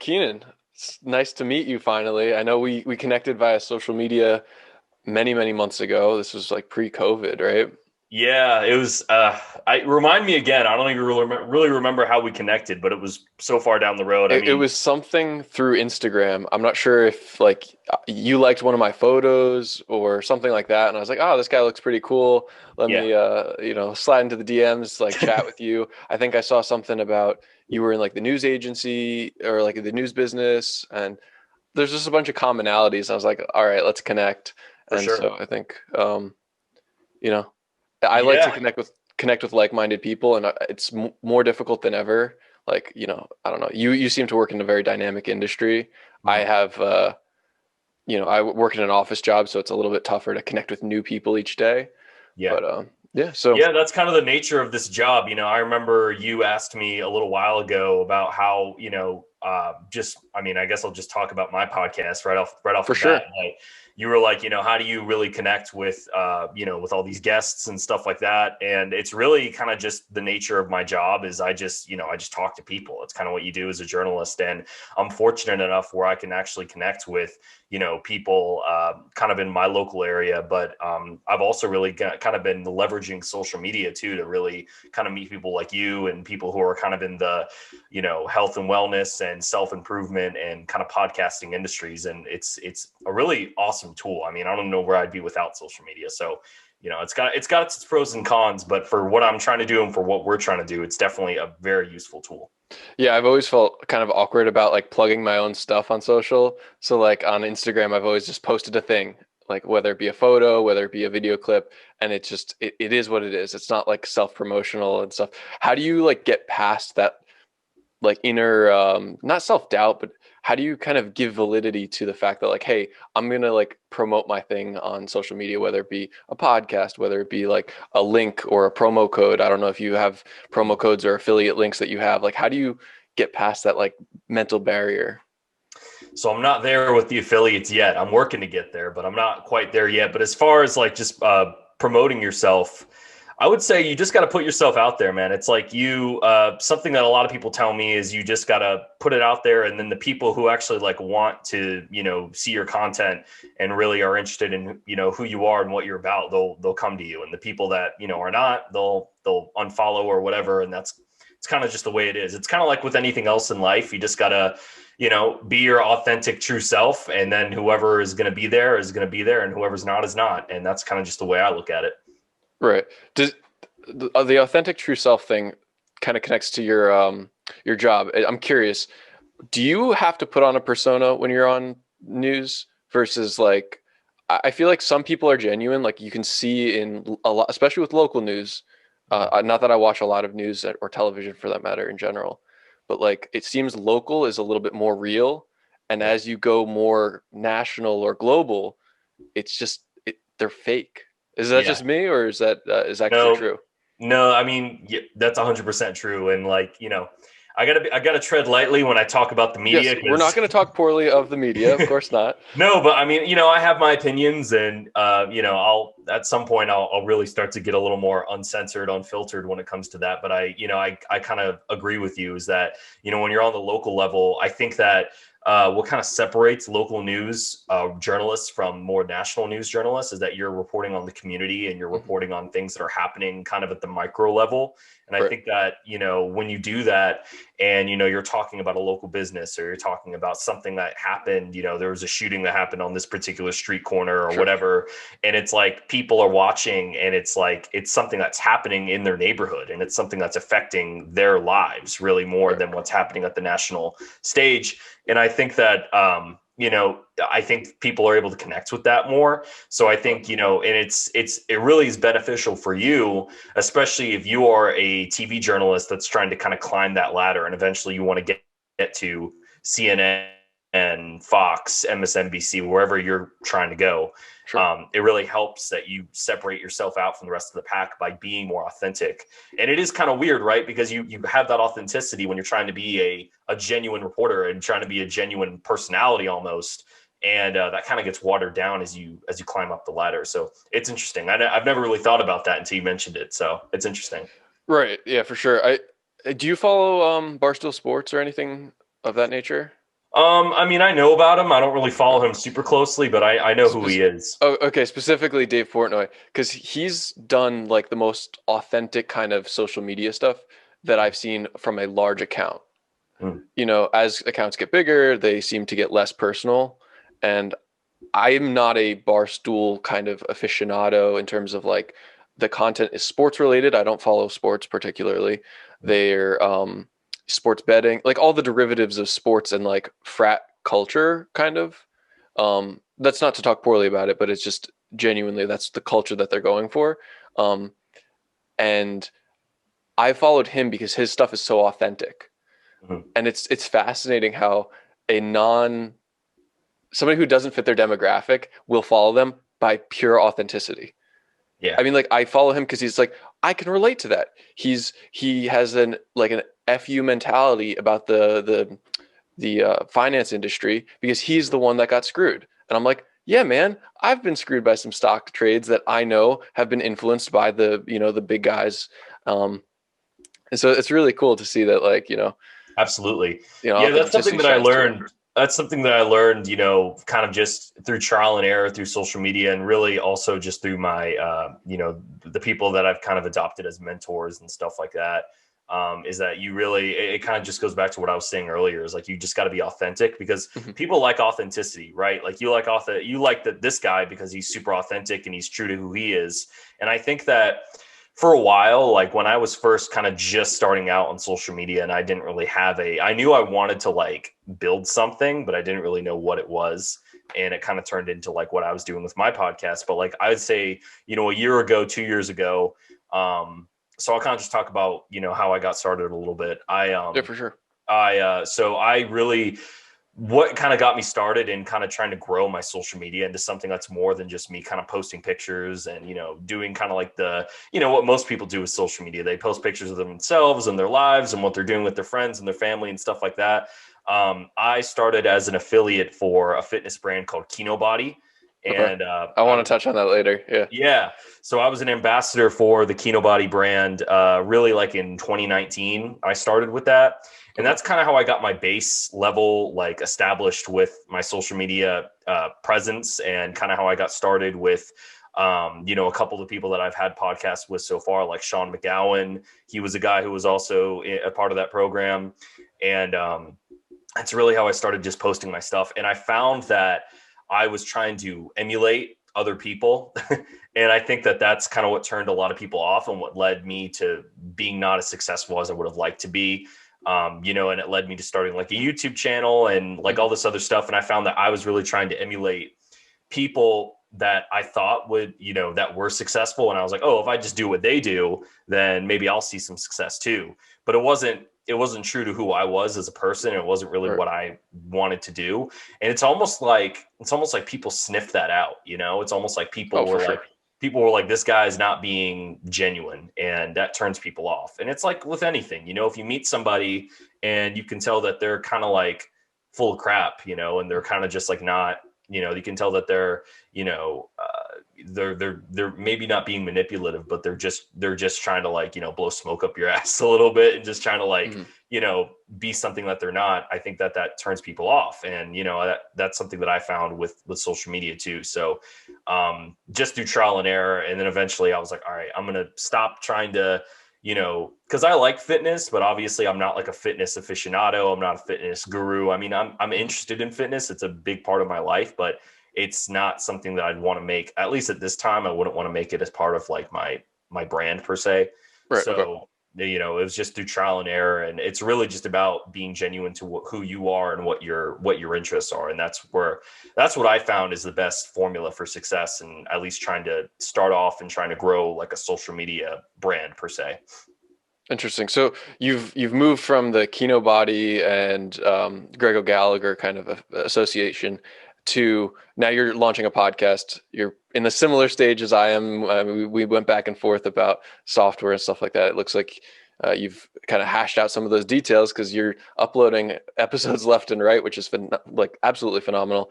Kenan, it's nice to meet you finally. I know we connected via social media many months ago. This was like pre-COVID, right? Yeah, it was. I remind me again. I don't even really remember how we connected, but it was so far down the road. I It mean, was something through Instagram. I'm not sure if like you liked one of my photos or something like that, and I was like, "Oh, this guy looks pretty cool. Let yeah, me slide into the DMs, like chat with you." I think I saw something about you were in like the news agency or like the news business, and there's just a bunch of commonalities. I was like, "All right, let's connect." for And sure. so I think you know, I like to Yeah, connect with like-minded people, and it's more difficult than ever. Like, I don't know. You seem to work in a very dynamic industry. I mhm, have, I work in an office job, so it's a little bit tougher to connect with new people each day. yeah. But yeah. So Yeah, that's kind of the nature of this job. I remember you asked me a little while ago about how, I mean, I guess I'll just talk about my podcast right off for the bat. sure. Like, you were like, how do you really connect with, with all these guests and stuff like that? And it's really kind of just the nature of my job is I just talk to people. It's kind of what you do as a journalist. And I'm fortunate enough where I can actually connect with people kind of in my local area. But I've also really kind of been leveraging social media too to really kind of meet people like you and people who are kind of in the, health and wellness and self improvement and kind of podcasting industries. And it's a really awesome tool. I mean, I don't know where I'd be without social media. So, it's got its pros and cons, but for what I'm trying to do and for what we're trying to do, it's definitely a very useful tool. Yeah, I've always felt kind of awkward about like plugging my own stuff on social. So like on Instagram, I've always just posted a thing, like whether it be a photo, whether it be a video clip, and it is what it is. It's not like self-promotional and stuff. How do you like get past that like inner not self-doubt, but how do you kind of give validity to the fact that like, hey, I'm gonna like promote my thing on social media, whether it be a podcast, whether it be like a link or a promo code. I don't know if you have promo codes or affiliate links that you have. Like, how do you get past that like mental barrier? So I'm not there with the affiliates yet. I'm working to get there, but I'm not quite there yet. But as far as like just promoting yourself, I would say you just got to put yourself out there, man. It's like something that a lot of people tell me is you just got to put it out there. And then the people who actually like want to, see your content and really are interested in, who you are and what you're about, they'll come to you. And the people that, are not, they'll unfollow or whatever. And it's kind of just the way it is. It's kind of like with anything else in life. You just got to, be your authentic true self. And then whoever is going to be there is going to be there. And whoever's not is not. And that's kind of just the way I look at it. Right. Does the authentic true self thing kind of connects to your job? I'm curious. Do you have to put on a persona when you're on news versus like I feel like some people are genuine, like you can see in a lot, especially with local news. Not that I watch a lot of news or television for that matter in general, but like it seems local is a little bit more real, and Yeah. as you go more national or global, they're fake. Is that Yeah. just me, or is actually No, true? no, I mean, yeah, that's 100% true. And like, I gotta tread lightly when I talk about the Yes, media we're not because going to talk poorly of the media, of course not. no, but I mean, I have my opinions, and I'll at some point I'll really start to get a little more uncensored, unfiltered when it comes to that. But I kind of agree with you is that when you're on the local level, I think that what kind of separates local news journalists from more national news journalists is that you're reporting on the community and you're Mhm. reporting on things that are happening kind of at the micro level. And I Right. think that when you do that, and you're talking about a local business or you're talking about something that happened, there was a shooting that happened on this particular street corner or Sure. whatever, and it's like people are watching, and it's like it's something that's happening in their neighborhood, and it's something that's affecting their lives really more Right. than what's happening at the national stage. And I think that I think people are able to connect with that more. So I think and it really is beneficial for you, especially if you are a TV journalist that's trying to kind of climb that ladder and eventually you want to get to CNN and Fox, MSNBC, wherever you're trying to go. Sure. It really helps that you separate yourself out from the rest of the pack by being more authentic. And it is kind of weird, right? Because you have that authenticity when you're trying to be a genuine reporter and trying to be a genuine personality almost. And that kind of gets watered down as you climb up the ladder. So it's interesting. I've never really thought about that until you mentioned it. So it's interesting. Right. Yeah, for sure. I Do you follow Barstool Sports or anything of that nature? I mean, I know about him. I don't really follow him super closely, but I know who he is. Oh, okay. Specifically Dave Portnoy, because he's done like the most authentic kind of social media stuff that I've seen from a large account. Hmm. As accounts get bigger, they seem to get less personal. And I'm not a barstool kind of aficionado in terms of like the content is sports related. I don't follow sports particularly. They're sports betting, like all the derivatives of sports and like frat culture kind of. That's not to talk poorly about it, but it's just genuinely that's the culture that they're going for. Um, and I followed him because his stuff is so authentic, Hmm. and it's fascinating how a non somebody who doesn't fit their demographic will follow them by pure authenticity. Yeah. I mean, like I follow him because he's like I can relate to that. He has an fu mentality about the finance industry because he's the one that got screwed, and I'm like, yeah, man, I've been screwed by some stock trades that I know have been influenced by the big guys, and so it's really cool to see that Absolutely. Yeah, that's something authenticity that I shines through. learned. That's something that I learned, kind of just through trial and error through social media, and really also just through my, the people that I've kind of adopted as mentors and stuff like that. Is that you really, it kind of just goes back to what I was saying earlier, is like, you just got to be authentic, because Mhm. people like authenticity, right? Like you like this guy because he's super authentic and he's true to who he is. And I think that for a while, like when I was first kind of just starting out on social media, and I didn't really have I knew I wanted to like build something, but I didn't really know what it was. And it kind of turned into like what I was doing with my podcast. But like I would say, a year ago, 2 years ago, so I'll kind of just talk about, how I got started a little bit. Yeah, for sure. So I really, what kind of got me started in kind of trying to grow my social media into something that's more than just me kind of posting pictures and, doing kind of like what most people do with social media. They post pictures of themselves and their lives and what they're doing with their friends and their family and stuff like that. I started as an affiliate for a fitness brand called Kinobody. Okay, And I want to touch on that later. Yeah. yeah. So I was an ambassador for the Kinobody brand, really like in 2019. I started with that. And Okay. that's kind of how I got my base level like established with my social media presence, and kind of how I got started with, a couple of the people that I've had podcasts with so far, like Sean McGowan. He was a guy who was also a part of that program. And that's really how I started just posting my stuff. And I found that I was trying to emulate other people. And I think that that's kind of what turned a lot of people off, and what led me to being not as successful as I would have liked to be. And it led me to starting like a YouTube channel and like all Mhm. this other stuff. And I found that I was really trying to emulate people that I thought would, that were successful. And I was like, oh, if I just do what they do, then maybe I'll see some success too. But it wasn't true to who I was as a person. It wasn't really Right. what I wanted to do. And it's almost like people sniffed that out, It's almost like Oh, for sure. people were like, this guy is not being genuine, and that turns people off. And it's like with anything, if you meet somebody and you can tell that they're kind of like full of crap, and they're kind of just like not, you can tell that they're, they're maybe not being manipulative, but they're just trying to like, blow smoke up your ass a little bit, and just trying to like, Mhm. be something that they're not. I think that turns people off. And, that's something that I found with social media too. So, just through trial and error. And then eventually I was like, all right, I'm going to stop trying to, cause I like fitness, but obviously I'm not like a fitness aficionado. I'm not a fitness guru. I mean, I'm Mhm. interested in fitness. It's a big part of my life, but it's not something that I'd want to make, at least at this time. I wouldn't want to make it as part of like my brand per se. Right. Okay. So, it was just through trial and error, and it's really just about being genuine to who you are and what your interests are. And that's what I found is the best formula for success, and at least trying to start off and trying to grow like a social media brand per se. Interesting. So you've moved from the Kino Body and Grego Gallagher kind of association to now you're launching a podcast. You're in a similar stage as I am. We went back and forth about software and stuff like that. It looks like you've kind of hashed out some of those details because you're uploading episodes left and right, which is like absolutely phenomenal.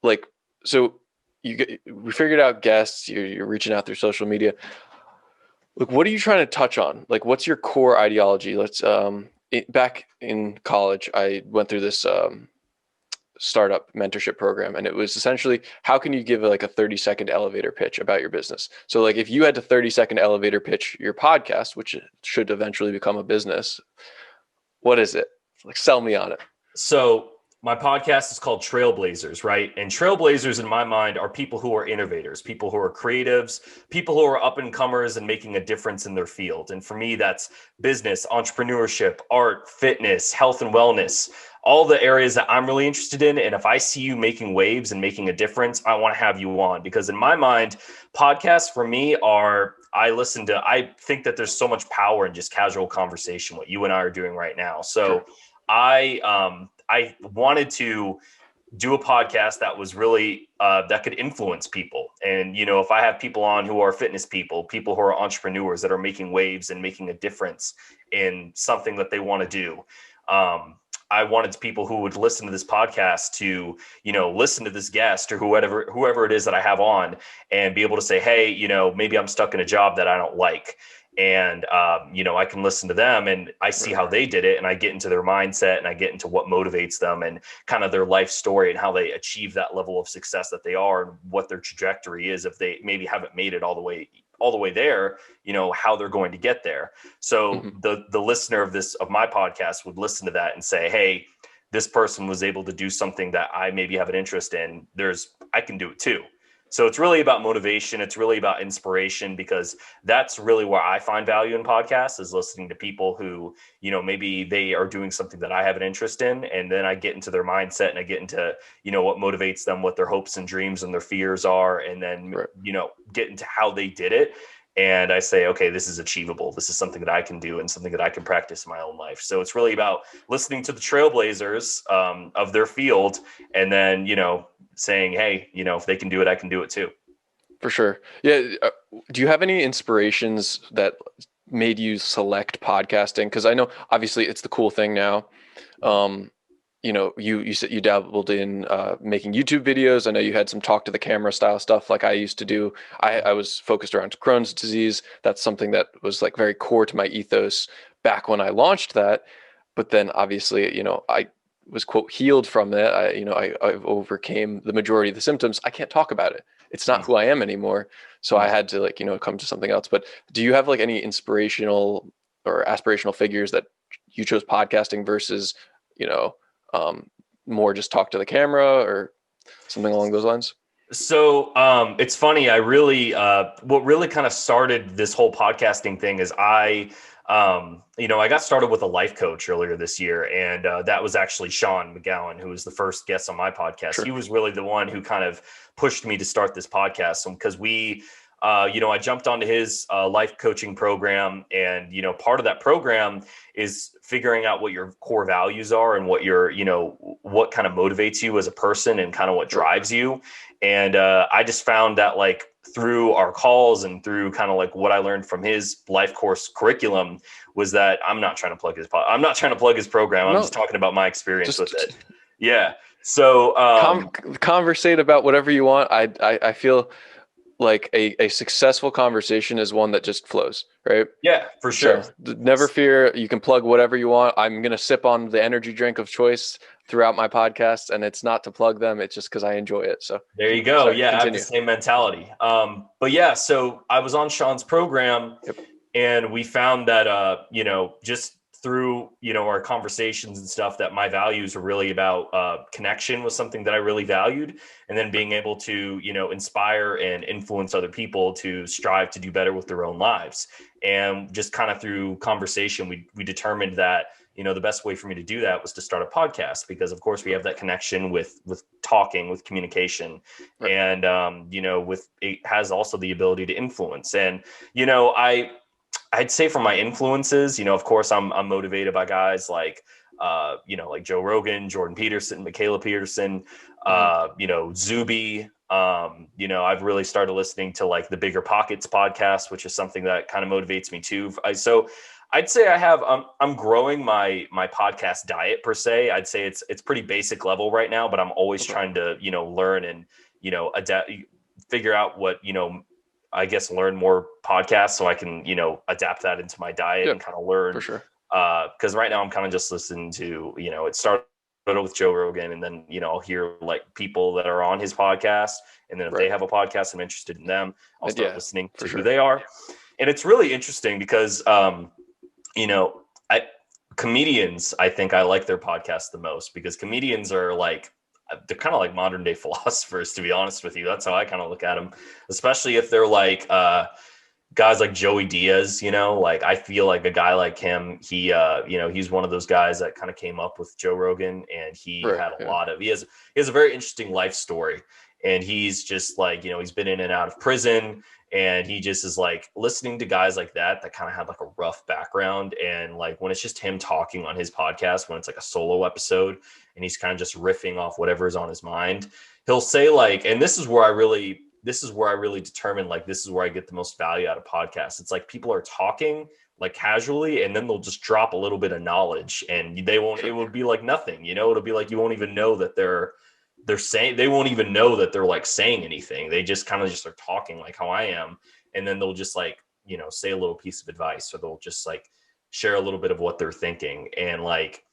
Like, so we figured out guests. You're reaching out through social media. Look, what are you trying to touch on? Like, what's your core ideology? Back in college, I went through this. startup mentorship program, and it was essentially, how can you give like a 30-second elevator pitch about your business? So like if you had to 30-second elevator pitch your podcast, which should eventually become a business, what is it? Like, sell me on it. So my podcast is called Trailblazers, right? And Trailblazers in my mind are people who are innovators, people who are creatives, people who are up and comers and making a difference in their field. And for me, that's business, entrepreneurship, art, fitness, health and wellness, all the areas that I'm really interested in. And if I see you making waves and making a difference, I want to have you on, because in my mind, podcasts for me are, I think that there's so much power in just casual conversation, what you and I are doing right now. So Sure. I wanted to do a podcast that was really that could influence people. And, you know, if I have people on who are fitness people, people who are entrepreneurs that are making waves and making a difference in something that they want to do, I wanted people who would listen to this podcast to, you know, listen to this guest or whoever it is that I have on, and be able to say, hey, you know, maybe I'm stuck in a job that I don't like. And, you know, I can listen to them and I see how they did it, and I get into their mindset and I get into what motivates them and kind of their life story and how they achieve that level of success that they are, and what their trajectory is. If they maybe haven't made it all the way there, you know, how they're going to get there. So the listener of my podcast would listen to that and say, hey, this person was able to do something that I maybe have an interest in. I can do it too. So it's really about motivation. It's really about inspiration, because that's really where I find value in podcasts, is listening to people who, you know, maybe they are doing something that I have an interest in. And then I get into their mindset and I get into, you know, what motivates them, what their hopes and dreams and their fears are. And then, you know, get into how they did it. And I say, okay, this is achievable. This is something that I can do and something that I can practice in my own life. So it's really about listening to the trailblazers of their field, and then, you know, saying, hey, you know, if they can do it, I can do it too. For sure. Yeah. Do you have any inspirations that made you select podcasting? Because I know obviously it's the cool thing now. You know, you said you dabbled in making YouTube videos. I know you had some talk to the camera style stuff like I used to do. I was focused around Crohn's disease. That's something that was like very core to my ethos back when I launched that. But then obviously, you know, I was quote healed from that. I've overcame the majority of the symptoms. I can't talk about it. It's not who I am anymore. So I had to, like, you know, come to something else. But do you have like any inspirational or aspirational figures that you chose podcasting versus, you know, more just talk to the camera or something along those lines? So it's funny. I really, what really kind of started this whole podcasting thing is you know, I got started with a life coach earlier this year, and that was actually Sean McGowan, who was the first guest on my podcast. Sure. He was really the one who kind of pushed me to start this podcast, because you know, I jumped onto his life coaching program, and, you know, part of that program is figuring out what your core values are and you know, what kind of motivates you as a person and kind of what drives you. And I just found that, like, through our calls and through kind of like what I learned from his life course curriculum, was that I'm not trying to plug his program. I'm just talking about my experience with it. Yeah. So conversate about whatever you want. I feel like a successful conversation is one that just flows, right? Yeah, for sure. So never fear. You can plug whatever you want. I'm going to sip on the energy drink of choice throughout my podcast, and it's not to plug them. It's just because I enjoy it. So there you go. Sorry, yeah. continue. I have the same mentality. But yeah, so I was on Sean's program, and we found that, you know, just through, you know, our conversations and stuff, that my values were really about connection was something that I really valued. And then being able to, you know, inspire and influence other people to strive to do better with their own lives. And just kind of through conversation, we determined that, you know, the best way for me to do that was to start a podcast, because of course we have that connection with talking, with communication, and, you know, it has also the ability to influence. And, you know, I'd say from my influences, you know, of course I'm motivated by guys like, you know, like Joe Rogan, Jordan Peterson, Michaela Peterson, you know, Zuby. You know, I've really started listening to like the Bigger Pockets podcast, which is something that kind of motivates me too. So I'd say I'm growing my podcast diet per se. I'd say it's pretty basic level right now, but I'm always trying to, you know, learn and, you know, adapt, figure out what, you know, I guess learn more podcasts so I can, you know, adapt that into my diet and kind of learn. For sure. Because right now I'm kind of just listening to, you know, it started with Joe Rogan, and then, you know, I'll hear like people that are on his podcast. And then if they Right. have a podcast, I'm interested in them. I'll And start yeah, listening for to who sure. they are. And it's really interesting because, you know, comedians, I think I like their podcast the most, because comedians are like, they're kind of like modern day philosophers, to be honest with you. That's how I kind of look at them, especially if they're like, guys like Joey Diaz, you know, like I feel like a guy like him, he, you know, he's one of those guys that kind of came up with Joe Rogan, and he Right. had a Yeah. lot of, he has a very interesting life story, and he's just like, you know, he's been in and out of prison, and he just is like listening to guys like that kind of have like a rough background. And like, when it's just him talking on his podcast, when it's like a solo episode and he's kind of just riffing off whatever is on his mind, he'll say like, and this is where I really determine, like, this is where I get the most value out of podcasts. It's like people are talking like casually, and then they'll just drop a little bit of knowledge, and they won't, it will be like nothing, you know, it'll be like, you won't even know that they're saying, they won't even know that they're like saying anything. They just kind of just are talking like how I am. And then they'll just like, you know, say a little piece of advice, or they'll just like share a little bit of what they're thinking. And like,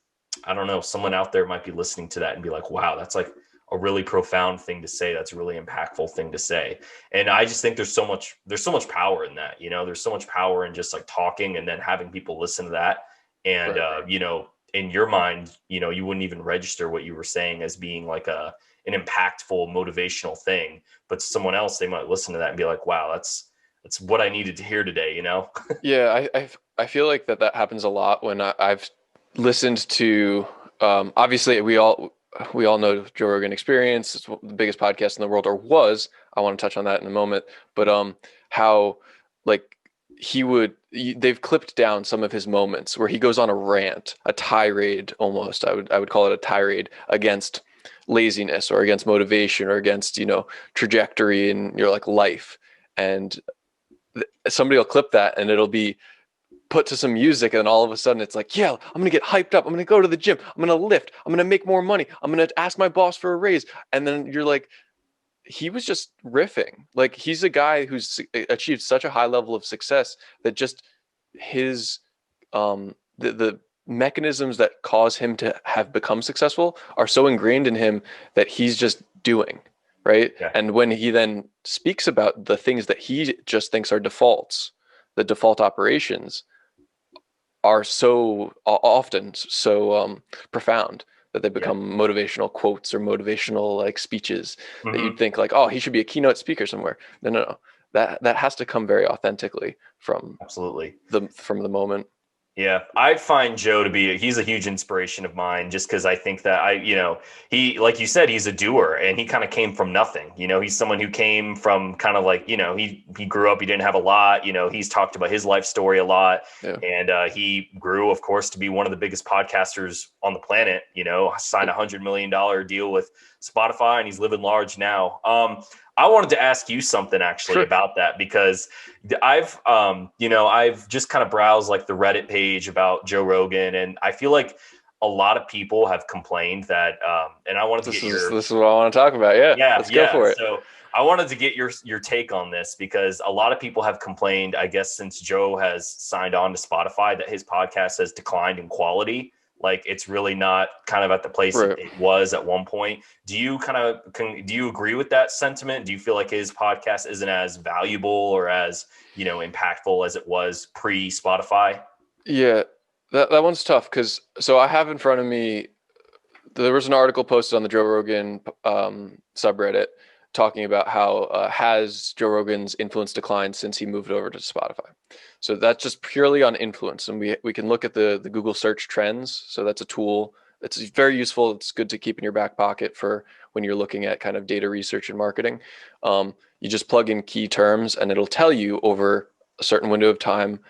I don't know, someone out there might be listening to that and be like, wow, that's like a really profound thing to say. That's a really impactful thing to say. And I just think there's so much power in that, you know, there's so much power in just like talking and then having people listen to that. And, Right. you know, in your mind, you know, you wouldn't even register what you were saying as being like an impactful motivational thing, but to someone else, they might listen to that and be like, wow, that's what I needed to hear today, you know? Yeah, I feel like that happens a lot when I've listened to obviously we all know Joe Rogan Experience. It's the biggest podcast in the world, or was. I want to touch on that in a moment. But how like they've clipped down some of his moments where he goes on a rant, a tirade almost. I would call it a tirade against laziness or against motivation or against, you know, trajectory in your like life. And somebody will clip that and it'll be put to some music, and all of a sudden it's like, yeah, I'm gonna get hyped up, I'm gonna go to the gym, I'm gonna lift, I'm gonna make more money, I'm gonna ask my boss for a raise. And then you're like, he was just riffing. Like, he's a guy who's achieved such a high level of success that just his the mechanisms that cause him to have become successful are so ingrained in him that he's just doing, right? Yeah. And when he then speaks about the things that he just thinks are defaults, the default operations are so often so profound that they Yeah. become motivational quotes or motivational like speeches that Mm-hmm. you'd think like, oh, he should be a keynote speaker somewhere. No, no, no. That has to come very authentically Absolutely. from the moment. Yeah, I find Joe to be, he's a huge inspiration of mine, just because I think that you know, he, like you said, he's a doer, and he kind of came from nothing. You know, he's someone who came from kind of like, you know, he grew up, he didn't have a lot, you know, he's talked about his life story a lot. Yeah. And he grew, of course, to be one of the biggest podcasters on the planet, you know, signed $100 million deal with Spotify, and he's living large now. I wanted to ask you something actually Sure. about that, because you know, I've just kind of browsed like the Reddit page about Joe Rogan, and I feel like a lot of people have complained that, and I wanted to This get is your, this is what I want to talk about. Yeah. yeah, Let's go yeah. for it. So I wanted to get your take on this, because a lot of people have complained, I guess, since Joe has signed on to Spotify, that his podcast has declined in quality. Like, it's really not kind of at the place Right. it was at one point. Do you do you agree with that sentiment? Do you feel like his podcast isn't as valuable or as, you know, impactful as it was pre Spotify? Yeah. That one's tough because so I have in front of me, there was an article posted on the Joe Rogan subreddit talking about how has Joe Rogan's influence declined since he moved over to Spotify. So that's just purely on influence, and we can look at the Google search trends. So that's a tool that's very useful. It's good to keep in your back pocket for when you're looking at kind of data research and marketing. You just plug in key terms, and it'll tell you over a certain window of time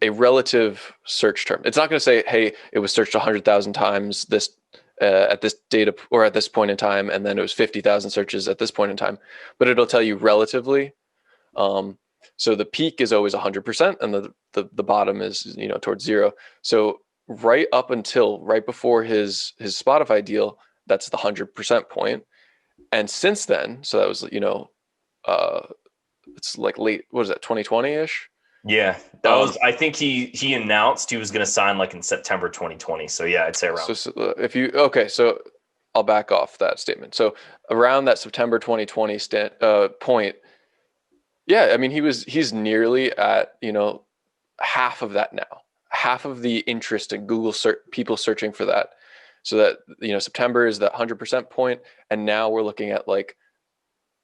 a relative search term. It's not going to say, hey, it was searched 100,000 times this at this data or at this point in time, and then it was 50,000 searches at this point in time, but it'll tell you relatively. So the peak is always 100%, and the bottom is, you know, towards zero. So right up until right before his Spotify deal, that's the 100% point, and since then, so that was, you know, it's like late, what is that, 2020 ish. Yeah, that was. I think he announced he was going to sign like in September 2020. So yeah, I'd say around. So if you so I'll back off that statement. So around that September 2020 point, yeah, I mean he's nearly at half of that now, half of the interest in Google people searching for that. So that September is that 100% point, and now we're looking at like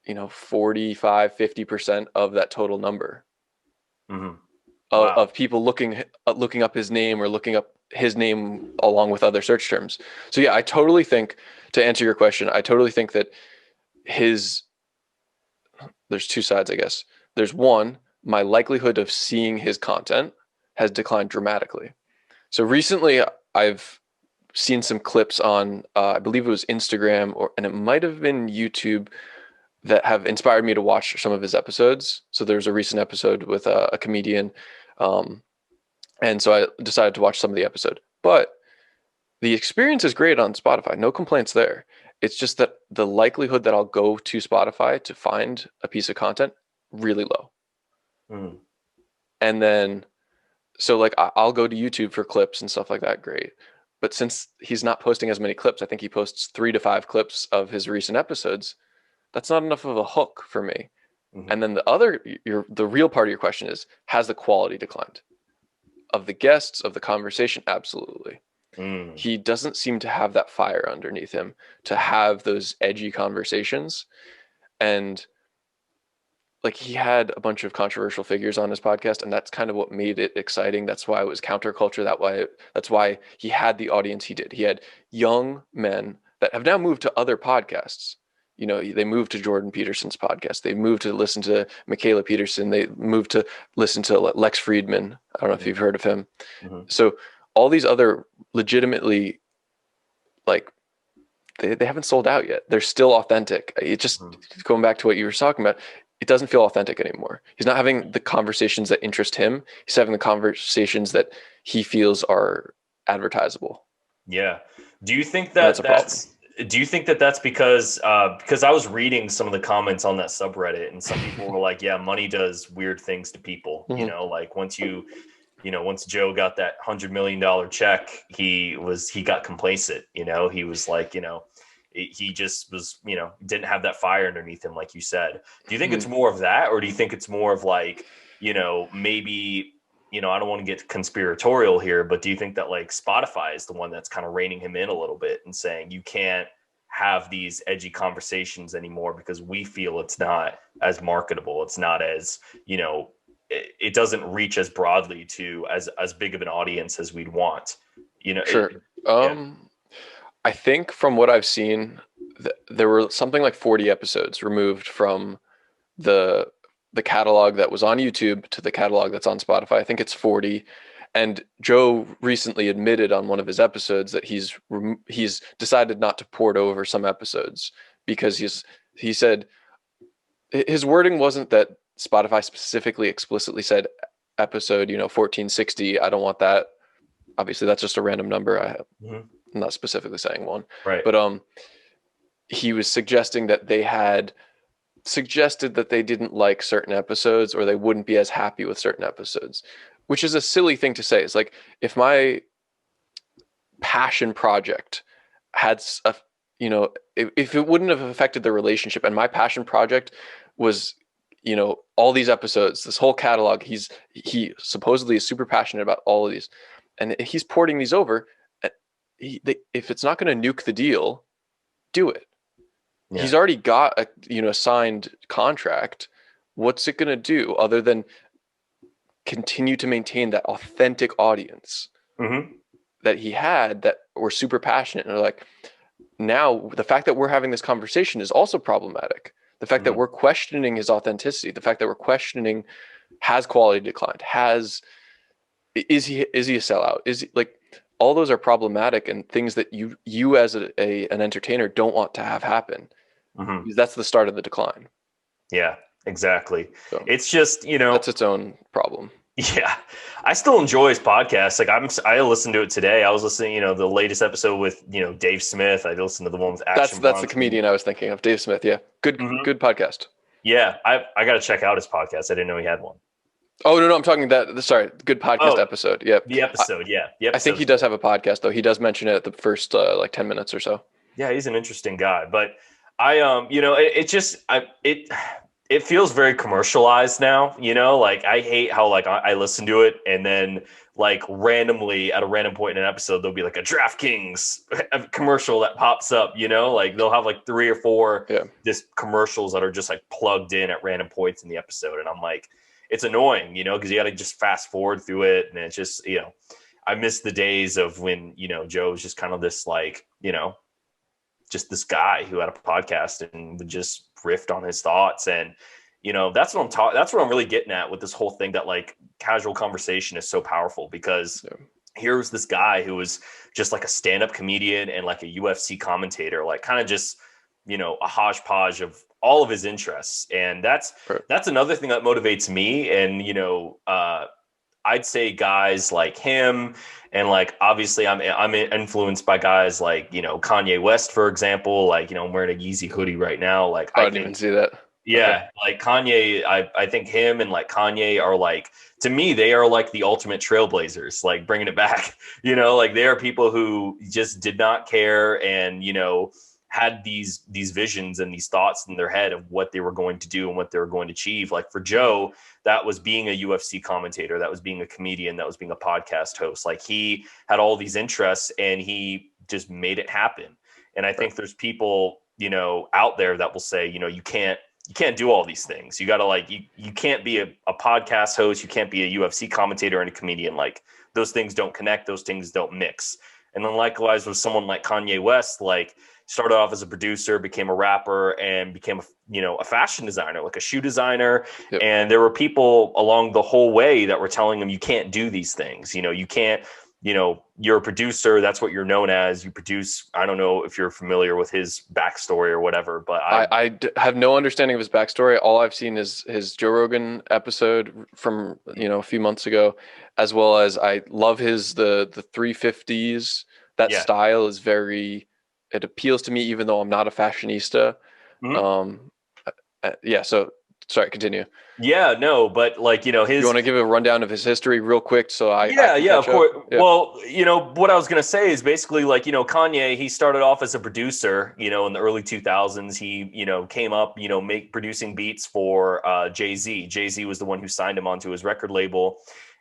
45-50% of that total number. Mm-hmm. Of people looking up his name or looking up his name along with other search terms. So yeah, I totally think, to answer your question, I totally think that there's two sides, I guess. There's one, my likelihood of seeing his content has declined dramatically. So recently I've seen some clips on, I believe it was Instagram, and it might have been YouTube, that have inspired me to watch some of his episodes. So there's a recent episode with a comedian, and so I decided to watch some of the episode. But the experience is great on Spotify, no complaints there. It's just that the likelihood that I'll go to Spotify to find a piece of content really low. Mm. And then, so like I'll go to YouTube for clips and stuff like that, great. But since he's not posting as many clips, I think he posts 3 to 5 clips of his recent episodes. That's not enough of a hook for me. Mm-hmm. And then the real part of your question is, has the quality declined? Of the guests, of the conversation? Absolutely. Mm. He doesn't seem to have that fire underneath him to have those edgy conversations. And like, he had a bunch of controversial figures on his podcast, and that's kind of what made it exciting. That's why it was counterculture. That's why he had the audience he did. He had young men that have now moved to other podcasts. They moved to Jordan Peterson's podcast. They moved to listen to Michaela Peterson. They moved to listen to Lex Friedman. I don't know if you've heard of him. Mm-hmm. So all these other legitimately, like, they haven't sold out yet. They're still authentic. It just, going back to what you were talking about, it doesn't feel authentic anymore. He's not having the conversations that interest him. He's having the conversations that he feels are advertisable. Yeah. Do you think that's because I was reading some of the comments on that subreddit, and some people were like, yeah, money does weird things to people. Mm-hmm. Like once Joe got that $100 million check, he got complacent. He was like, he just was, didn't have that fire underneath him, like you said. Do you think it's more of that, or do you think it's more of like, maybe, I don't want to get conspiratorial here, but do you think that like Spotify is the one that's kind of reining him in a little bit and saying you can't have these edgy conversations anymore because we feel it's not as marketable, it's not as, it doesn't reach as broadly to as big of an audience as we'd want, Sure. I think from what I've seen, there were something like 40 episodes removed from the catalog that was on YouTube to the catalog that's on Spotify. I think it's 40. And Joe recently admitted on one of his episodes that he's decided not to port over some episodes because he said his wording wasn't that Spotify specifically explicitly said episode 1460. I don't want that. Obviously, that's just a random number. I'm not specifically saying one, right? But he was suggesting that they had suggested that they didn't like certain episodes, or they wouldn't be as happy with certain episodes, which is a silly thing to say. It's like, if my passion project had if it wouldn't have affected the relationship, and my passion project was all these episodes, this whole catalog, he supposedly is super passionate about all of these, and he's porting these over, if it's not going to nuke the deal, do it. Yeah. He's already got a signed contract. What's it going to do other than continue to maintain that authentic audience that he had, that were super passionate? And like, now the fact that we're having this conversation is also problematic. The fact that we're questioning his authenticity, the fact that we're questioning, has quality declined? Is he a sellout? Is he, like, all those are problematic, and things that you as an entertainer don't want to have happen. That's the start of the decline. Yeah, exactly. So it's just, that's its own problem. Yeah, I still enjoy his podcast. Like I listened to it today. I was listening, the latest episode with, Dave Smith. I listened to the one with Action. That's the comedian I was thinking of, Dave Smith. Yeah, good podcast. Yeah, I got to check out his podcast. I didn't know he had one. Oh no, I'm talking that. Sorry, good podcast Oh, episode. Yep. the episode. Yeah. The I think episode he is does good. have a podcast though. He does mention it at the first like 10 minutes or so. Yeah, he's an interesting guy, but it just it feels very commercialized now, like I hate how like I listen to it and then like randomly at a random point in an episode there'll be like a DraftKings commercial that pops up, like they'll have like 3 or 4 Yeah. this commercials that are just like plugged in at random points in the episode, and I'm like, it's annoying, because you got to just fast forward through it, and it's just, I miss the days of when, Joe was just kind of this like, just this guy who had a podcast and would just riff on his thoughts. And, that's what I'm talking, that's what I'm really getting at with this whole thing, that like casual conversation is so powerful, because here was this guy who was just like a stand-up comedian and like a UFC commentator, like kind of just, a hodgepodge of all of his interests. And that's another thing that motivates me. And, I'd say guys like him, and like obviously I'm influenced by guys like, Kanye West, for example. Like, I'm wearing a Yeezy hoodie right now. Like I I didn't think, even see that. Okay. yeah, like Kanye, I think him and like Kanye are like, to me, they are like the ultimate trailblazers, like bringing it back, like they are people who just did not care, and, had these visions and these thoughts in their head of what they were going to do and what they were going to achieve. Like for Joe, that was being a UFC commentator, that was being a comedian, that was being a podcast host. Like he had all these interests and he just made it happen. And I think there's people, out there that will say, you can't do all these things. You got to like, you can't be a podcast host. You can't be a UFC commentator and a comedian. Like those things don't connect. Those things don't mix. And then likewise with someone like Kanye West, like started off as a producer, became a rapper, and became a fashion designer, like a shoe designer. Yep. And there were people along the whole way that were telling him, you can't do these things. You can't, you're a producer. That's what you're known as. You produce. I don't know if you're familiar with his backstory or whatever, but I have no understanding of his backstory. All I've seen is his Joe Rogan episode from, a few months ago, as well as I love the 350s. That yeah. style is it appeals to me, even though I'm not a fashionista. Mhm. Yeah. So sorry, continue. Yeah, no, but like, You want to give a rundown of his history real quick so I can yeah, of catch up? course. Yeah. Well, what I was going to say is basically like, Kanye, he started off as a producer, in the early 2000s. He, came up, producing beats for Jay-Z. Jay-Z was the one who signed him onto his record label.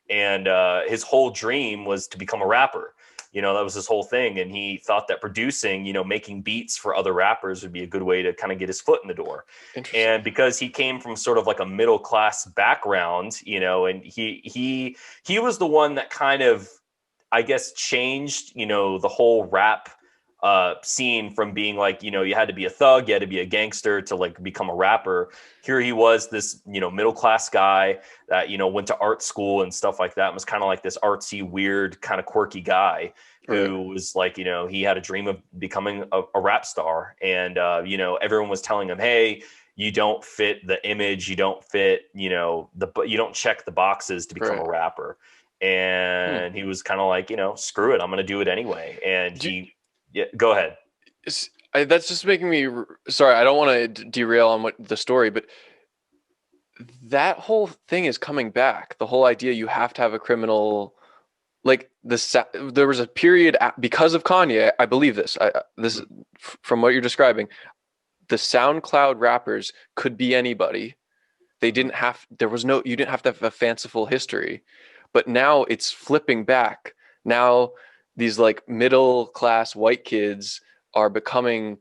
And his whole dream was to become a rapper. That was his whole thing. And he thought that producing, making beats for other rappers would be a good way to kind of get his foot in the door. And because he came from sort of like a middle class background, and he was the one that kind of, I guess, changed, the whole rap scene from being like, you had to be a thug, you had to be a gangster to like become a rapper. Here he was, this, middle class guy that, went to art school and stuff like that, and was kind of like this artsy, weird, kind of quirky guy who was like, he had a dream of becoming a rap star. And, everyone was telling him, hey, you don't fit the image, you don't fit, you don't check the boxes to become a rapper. And he was kind of like, screw it, I'm going to do it anyway. And yeah, go ahead. That's just making me sorry. I don't want to derail on what the story, but that whole thing is coming back. The whole idea you have to have a criminal, like there was a period because of Kanye. I believe this. This from what you're describing, the SoundCloud rappers could be anybody. You didn't have to have a fanciful history, but now it's flipping back. Now these like middle class white kids are becoming,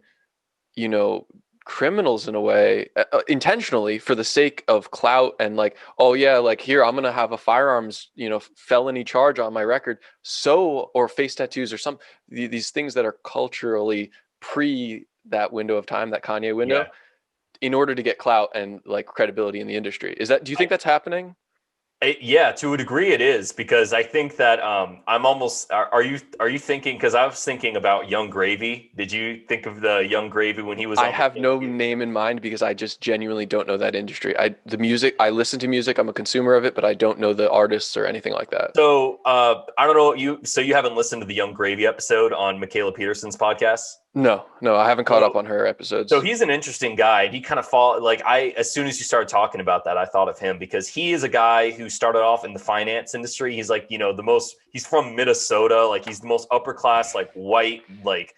criminals in a way, intentionally for the sake of clout and like, oh yeah, like here, I'm going to have a firearms, felony charge on my record. Or face tattoos or these things that are culturally pre that window of time, that Kanye window, in order to get clout and like credibility in the industry. Do you think that's happening? Yeah, to a degree it is, because I think that I'm almost, are you thinking, because I was thinking about Young Gravy. Did you think of the Young Gravy when he was on? I have no name in mind because I just genuinely don't know that industry. I listen to music, I'm a consumer of it, but I don't know the artists or anything like that. So I don't know, so you haven't listened to the Young Gravy episode on Michaela Peterson's podcast? No, I haven't caught up So on her So episodes. he's an interesting guy. And he kind of as soon as you started talking about that, I thought of him because he is a guy who started off in the finance industry. He's like, he's from Minnesota. Like he's the most upper class, like white, like,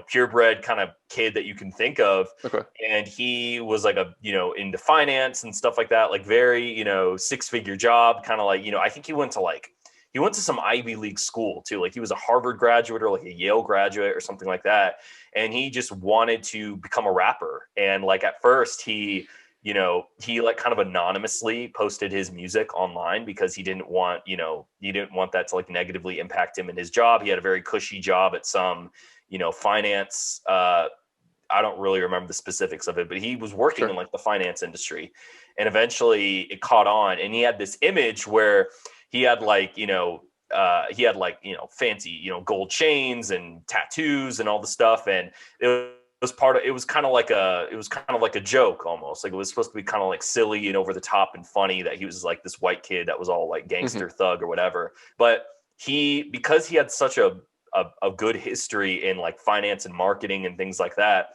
purebred kind of kid that you can think of. Okay, And he was like into finance and stuff like that, like very, 6-figure job, kind of like, I think he went to some Ivy League school too. Like he was a Harvard graduate or like a Yale graduate or something like that. And he just wanted to become a rapper. And like at first he like kind of anonymously posted his music online because he didn't want that to like negatively impact him in his job. He had a very cushy job at some, finance, I don't really remember the specifics of it, but he was working in sure. like the finance industry. And eventually it caught on, and he had this image where he had like, fancy, gold chains and tattoos and all the stuff. And it was kind of like a joke almost. Like it was supposed to be kind of like silly and over the top and funny that he was like this white kid that was all like Hmm. gangster thug or whatever. But because he had such a good history in like finance and marketing and things like that,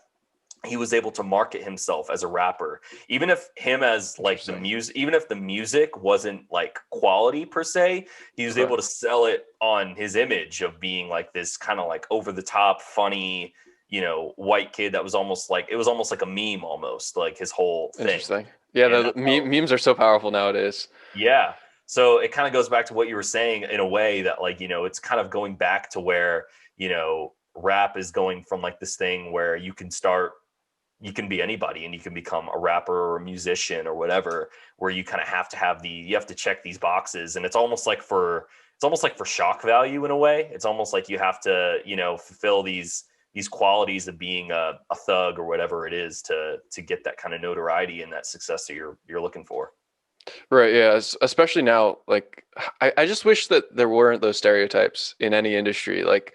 he was able to market himself as a rapper, even if him as like the Interesting. music, even if the music wasn't like quality per se, he was Okay, able to sell it on his image of being like this kind of like over the top funny, white kid that was almost like a meme, almost like his whole thing. interesting. Yeah, And the that's how memes are so powerful nowadays. yeah. So it kind of goes back to what you were saying in a way that like, it's kind of going back to where, rap is going from like this thing where you can be anybody and you can become a rapper or a musician or whatever, where you kind of you have to check these boxes. And it's almost like for shock value in a way. It's almost like you have to, fulfill these qualities of being a thug or whatever it is to get that kind of notoriety and that success that you're looking for. Right, yeah, especially now, like I just wish that there weren't those stereotypes in any industry. Like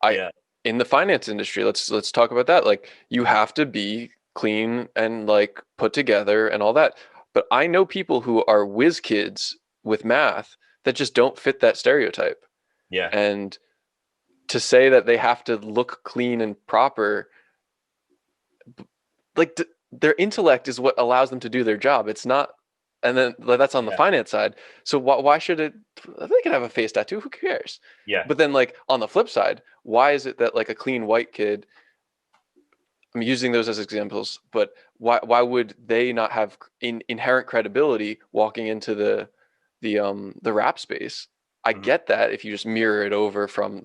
I Yeah. in the finance industry, let's talk about that. Like you have to be clean and like put together and all that. But I know people who are whiz kids with math that just don't fit that stereotype. Yeah. And to say that they have to look clean and proper, like their intellect is what allows them to do their job. It's not, and then like, that's on the Yeah. finance side. So why should it? They can have a face tattoo. Who cares? Yeah. But then like on the flip side, why is it that like a clean white kid? I'm using those as examples, but why would they not have inherent credibility walking into the rap space? I Mhm. get that if you just mirror it over from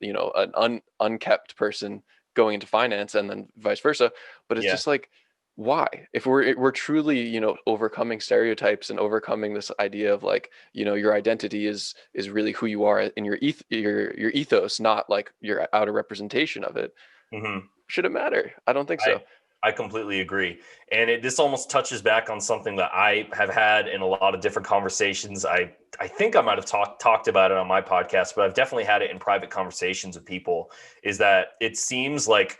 an unkept person going into finance and then vice versa, but it's Yeah. just like why? If we're truly overcoming stereotypes and overcoming this idea of like your identity is really who you are in your ethos, not like your outer representation of it. Mhm. Should it matter? I don't think I so. I completely agree. And this almost touches back on something that I have had in a lot of different conversations. I think I might have talked about it on my podcast, but I've definitely had it in private conversations with people, is that it seems like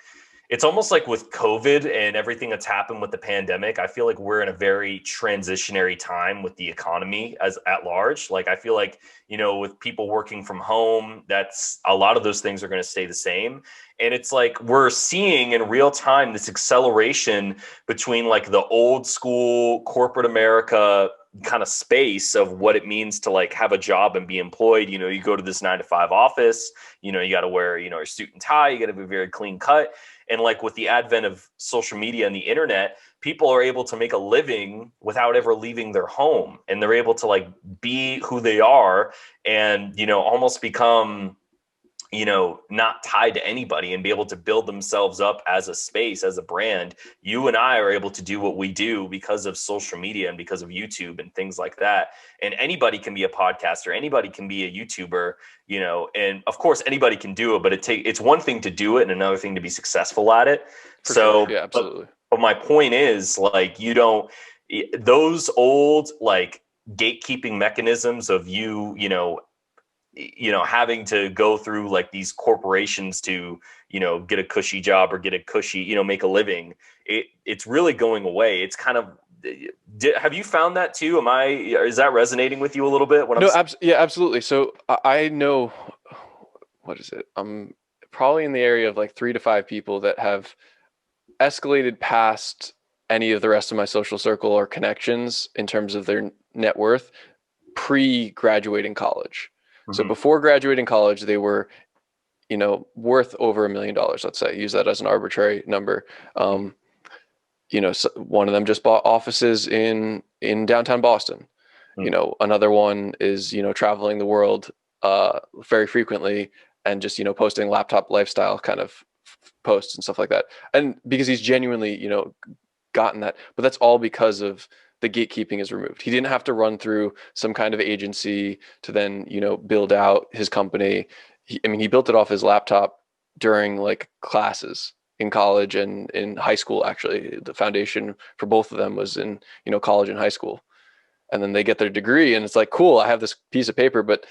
it's almost like with COVID and everything that's happened with the pandemic, I feel like we're in a very transitionary time with the economy as at large. Like I feel like, with people working from home, that's a lot of those things are going to stay the same. And it's like we're seeing in real time this acceleration between like the old school corporate America kind of space of what it means to like have a job and be employed. You go to this 9 to 5 office, you got to wear, your suit and tie, you got to be very clean cut. And like with the advent of social media and the internet, people are able to make a living without ever leaving their home. And they're able to like be who they are and, almost become not tied to anybody and be able to build themselves up as a space, as a brand. You and I are able to do what we do because of social media and because of YouTube and things like that. And anybody can be a podcaster, anybody can be a YouTuber, and of course anybody can do it, but it's one thing to do it and another thing to be successful at it. For sure. So, Yeah, but absolutely. but my point is like those old like gatekeeping mechanisms of having to go through like these corporations to get a cushy job or get a cushy make a living. It's really going away. It's kind of have you found that too? Is that resonating with you a little bit when I'm No, yeah, absolutely. So I know what is it? probably in the area of like 3 to 5 people that have escalated past any of the rest of my social circle or connections in terms of their net worth pre-graduating college. So Mm-hmm. before graduating college, they were, worth over $1 million. Let's say, use that as an arbitrary number. So one of them just bought offices in downtown Boston. Another one is, traveling the world very frequently and just, posting laptop lifestyle kind of posts and stuff like that. And because he's genuinely, gotten that, but that's all because of the gatekeeping is removed. He didn't have to run through some kind of agency to then, build out his company. He built it off his laptop during like classes in college and in high school. Actually, the foundation for both of them was in, college and high school. And then they get their degree and it's like, cool, I have this piece of paper, but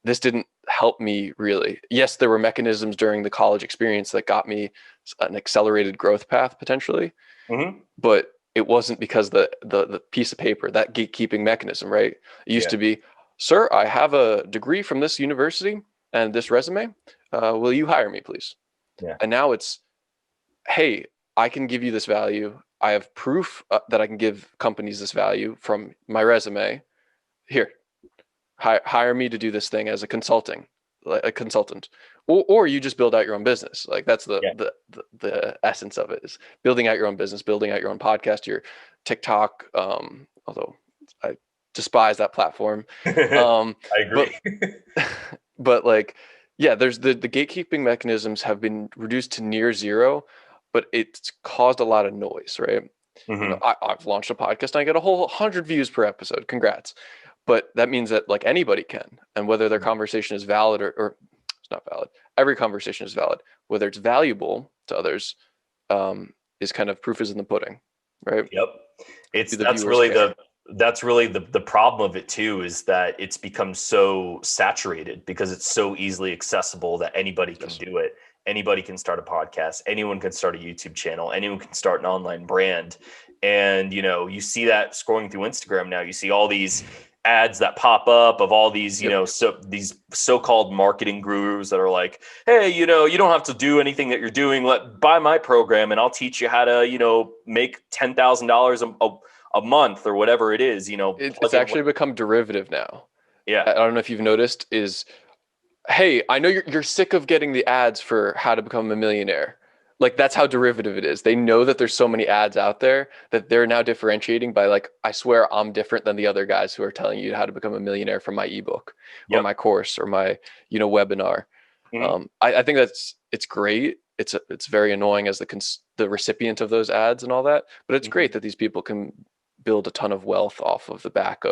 this didn't help me really. Yes, there were mechanisms during the college experience that got me an accelerated growth path potentially, Mm-hmm. but it wasn't because the piece of paper, that gatekeeping mechanism, right? It used Yeah. to be, sir, I have a degree from this university and this resume. Will you hire me, please? Yeah. And now it's, hey, I can give you this value. I have proof that I can give companies this value from my resume. Here, hire me to do this thing as a consultant, or you just build out your own business. Like that's Yeah. the essence of it, is building out your own business, building out your own podcast, your TikTok. Although I despise that platform, I but agree. but like, yeah, there's the gatekeeping mechanisms have been reduced to near zero, but it's caused a lot of noise, right? Mm-hmm. I've launched a podcast and I get a whole 100 views per episode. Congrats. But that means that like anybody can, and whether their conversation is valid or it's not valid, every conversation is valid. Whether it's valuable to others, is kind of proof is in the pudding, right? Yep. Do It's the that's viewers really care? the problem of it too, is that it's become so saturated because it's so easily accessible that anybody can Yes. do it. Anybody can start a podcast, anyone can start a YouTube channel, anyone can start an online brand. And you see that scrolling through Instagram now, you see all these ads that pop up of all these, Yep. these so-called marketing gurus that are like, hey, you don't have to do anything that you're doing. Buy my program and I'll teach you how to, make $10,000 a month or whatever it is, It's plug in. actually become derivative now. Yeah. I don't know if you've noticed. Is, hey, I know you're sick of getting the ads for how to become a millionaire. Like that's how derivative it is. They know that there's so many ads out there that they're now differentiating by like, I swear I'm different than the other guys who are telling you how to become a millionaire from my ebook or Yep. my course or my, webinar. Mhm. I think it's great. It's very annoying as the recipient of those ads and all that, but it's Mhm. great that these people can build a ton of wealth off of the back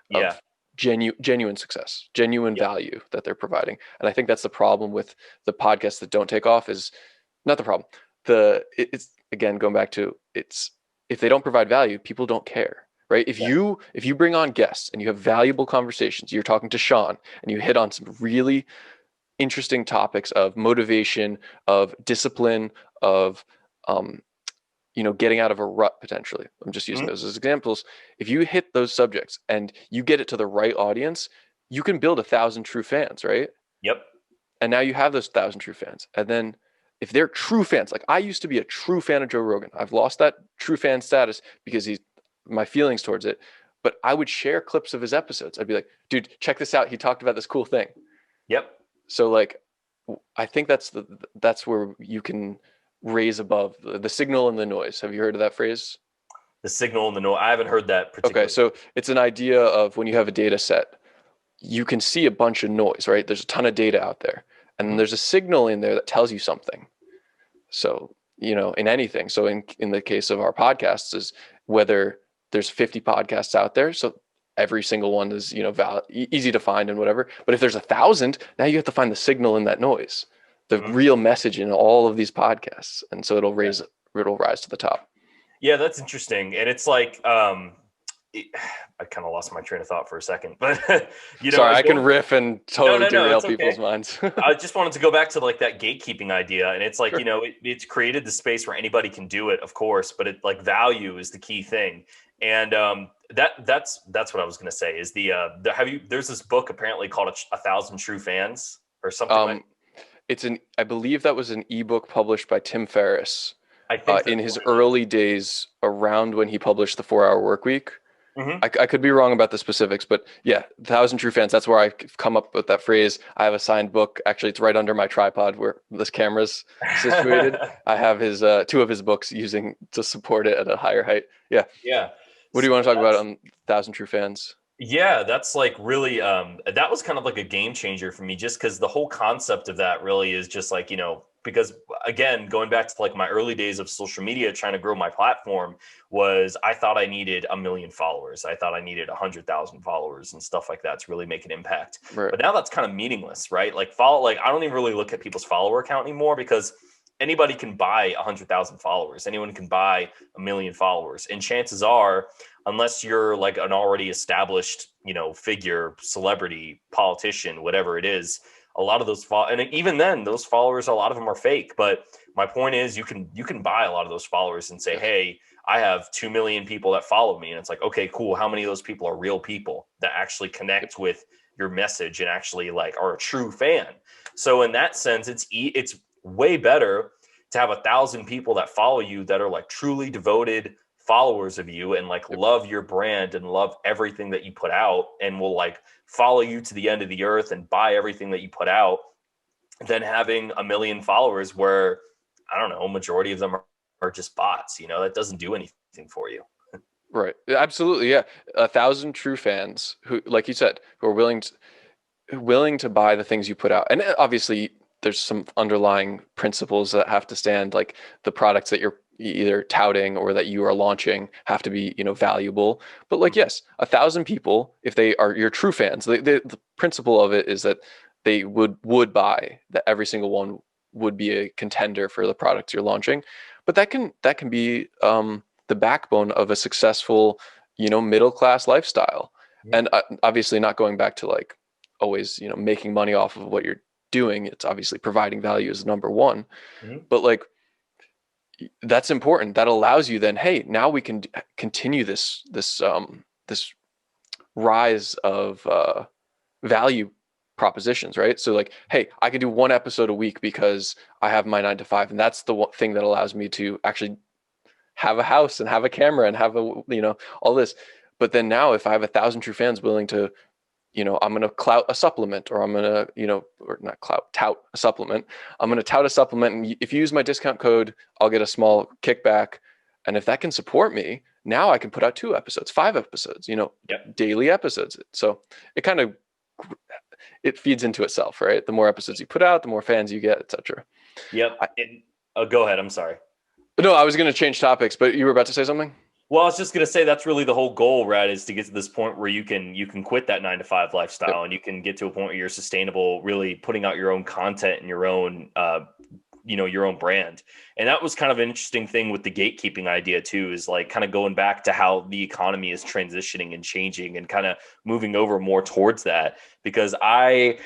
Yeah. of genuine success, genuine Yep. value that they're providing. And I think that's the problem with the podcasts that don't take off, is not the problem. It's again going back to, it's, if they don't provide value, people don't care, right? If Yeah. you bring on guests and you have valuable conversations, you're talking to Sean and you hit on some really interesting topics of motivation, of discipline, of getting out of a rut potentially. I'm just using Mhm. those as examples. If you hit those subjects and you get it to the right audience, you can build 1,000 true fans, right? Yep. And now you have those 1,000 true fans. And then if they're true fans, like I used to be a true fan of Joe Rogan. I've lost that true fan status because he's my feelings towards it. But I would share clips of his episodes. I'd be like, dude, check this out. He talked about this cool thing. Yep. So like, I think that's where you can raise above the signal and the noise. Have you heard of that phrase? The signal and the noise. I haven't heard that Okay, particularly. so it's an idea of when you have a data set, you can see a bunch of noise, right? There's a ton of data out there, and then Mhm. there's a signal in there that tells you something. So, in anything. So in the case of our podcasts, is whether there's 50 podcasts out there, so every single one is, valid, easy to find and whatever. But if there's 1,000, now you have to find the signal in that noise, the Mhm. real message in all of these podcasts, and so Yeah. it'll rise to the top. Yeah, that's interesting. And it's like, I kind of lost my train of thought for a second, but Sorry, I can going. riff and No, totally no, no, derail it's people's okay. minds. I just wanted to go back to like that gatekeeping idea. And it's like, Sure. it's created the space where anybody can do it, of course, but it like value is the key thing. And that's what I was going to say is there's this book apparently called a Thousand True Fans or something like. Um, I believe that was an ebook published by Tim Ferriss I think in that's his what it is. early days around when he published the 4 Hour Work Week. Hmm. I could be wrong about the specifics, but yeah, 1,000 True Fans. That's where I've come up with that phrase. I have a signed book. Actually, it's right under my tripod where this camera's situated. I have his two of his books using to support it at a higher height. Yeah. Yeah. What do So you want to talk about that's on 1,000 True Fans? Yeah, that's like really that was kind of like a game changer for me just because the whole concept of that really is just like, because again, going back to like my early days of social media trying to grow my platform was I thought I needed 1 million followers. I thought I needed 100,000 followers and stuff like that to really make an impact. Right. But now that's kind of meaningless, right? Like I don't even really look at people's follower count anymore because anybody can buy 100,000 followers. Anyone can buy 1 million followers. And chances are, unless you're like an already established, figure, celebrity, politician, whatever it is, a lot of those and even then, those followers, a lot of them are fake. But my point is, you can buy a lot of those followers and say, Yeah. hey, I have 2 million people that follow me, and it's like, okay, cool. How many of those people are real people that actually Yep. connect with your message and actually like are a true fan? So in that sense, it's way better to have 1,000 people that follow you that are like truly devoted followers of you and like Yep. love your brand and love everything that you put out and will like follow you to the end of the earth and buy everything that you put out than having 1 million followers where I don't know, majority of them are just bots. That doesn't do anything for you. Right. Absolutely. Yeah. 1,000 True Fans who, like you said, who are willing to buy the things you put out. And obviously, there's some underlying principles that have to stand, like the products that you're either touting or that you are launching have to be, valuable. But like, yes, 1,000 people, if they are your true fans, the principle of it is that they would buy that every single one would be a contender for the products you're launching. But that can be the backbone of a successful, middle class lifestyle. Mhm. And obviously, not going back to like always, making money off of what you're doing. It's obviously providing value is number one, Mhm. but like that's important. That allows you then, hey, now we can continue this rise of value propositions, right? So like, hey, I can do one episode a week because I have my 9 to 5, and that's the one thing that allows me to actually have a house and have a camera and have all this. But then now, if I have 1,000 True Fans willing to, I'm going to clout a supplement, or I'm going to, or not clout, tout a supplement. I'm going to tout a supplement. And if you use my discount code, I'll get a small kickback. And if that can support me, now I can put out 2 episodes, 5 episodes, Yep. daily episodes. So it kind of, it feeds into itself, right? The more episodes you put out, the more fans you get, etc. Yep. I, Go ahead. I'm sorry. no, I was going to change topics, but you were about to say something? Well, I was just gonna say that's really the whole goal, Brad, is to get to this point where you can quit that 9 to 5 Yep. lifestyle and you can get to a point where you're sustainable, really putting out your own content and your own your own brand. And that was kind of an interesting thing with the gatekeeping idea too, is like kind of going back to how the economy is transitioning and changing and kind of moving over more towards that. Because I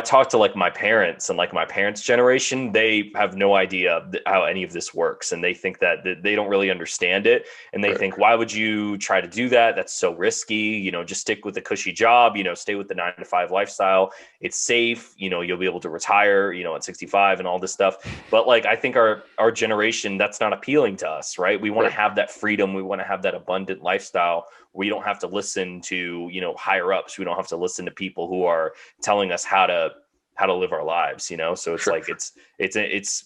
talked to like my parents and like my parents' generation, they have no idea how any of this works. And they think that they don't really understand it. And they Right. think, why would you try to do that? That's so risky. Just stick with the cushy job, stay with the 9 to 5 lifestyle. It's safe. You'll be able to retire, at 65 and all this stuff. But like, I think our generation, that's not appealing to us, right? We want to Right. have that freedom. We want to have that abundant lifestyle. We don't have to listen to, higher ups. We don't have to listen to people who are telling us how to live our lives, so it's Sure. like it's